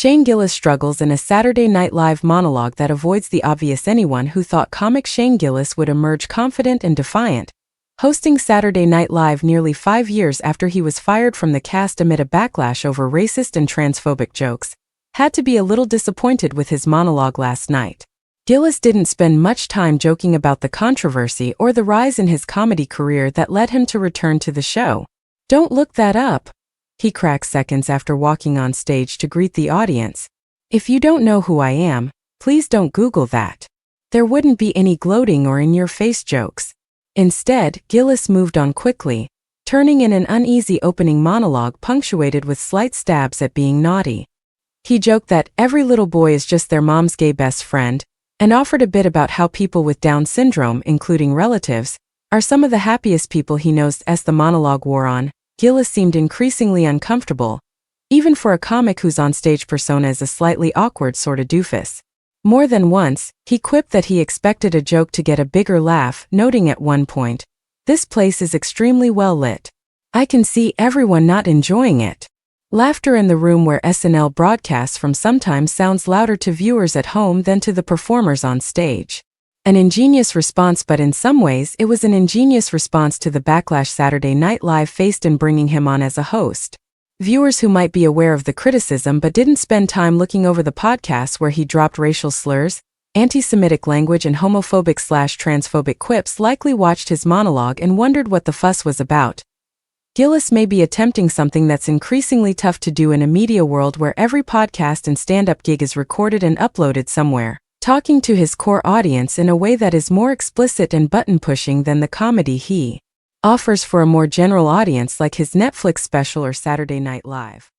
Shane Gillis struggles in a Saturday Night Live monologue that avoids the obvious. Anyone who thought comic Shane Gillis would emerge confident and defiant, hosting Saturday Night Live nearly 5 years after he was fired from the cast amid a backlash over racist and transphobic jokes, had to be a little disappointed with his monologue last night. Gillis didn't spend much time joking about the controversy or the rise in his comedy career that led him to return to the show. "Don't look that up," he cracked seconds after walking on stage to greet the audience. "If you don't know who I am, please don't Google that." There wouldn't be any gloating or in-your-face jokes. Instead, Gillis moved on quickly, turning in an uneasy opening monologue punctuated with slight stabs at being naughty. He joked that every little boy is just their mom's gay best friend, and offered a bit about how people with Down syndrome, including relatives, are some of the happiest people he knows. As the monologue wore on, Gillis seemed increasingly uncomfortable, even for a comic whose onstage persona is a slightly awkward sort of doofus. More than once, he quipped that he expected a joke to get a bigger laugh, noting at one point, "This place is extremely well lit. I can see everyone not enjoying it." Laughter in the room where SNL broadcasts from sometimes sounds louder to viewers at home than to the performers on stage. An ingenious response, but in some ways it was an ingenious response to the backlash Saturday Night Live faced in bringing him on as a host. Viewers who might be aware of the criticism but didn't spend time looking over the podcasts where he dropped racial slurs, anti-Semitic language and homophobic/transphobic quips likely watched his monologue and wondered what the fuss was about. Gillis may be attempting something that's increasingly tough to do in a media world where every podcast and stand-up gig is recorded and uploaded somewhere, talking to his core audience in a way that is more explicit and button-pushing than the comedy he offers for a more general audience like his Netflix special or Saturday Night Live.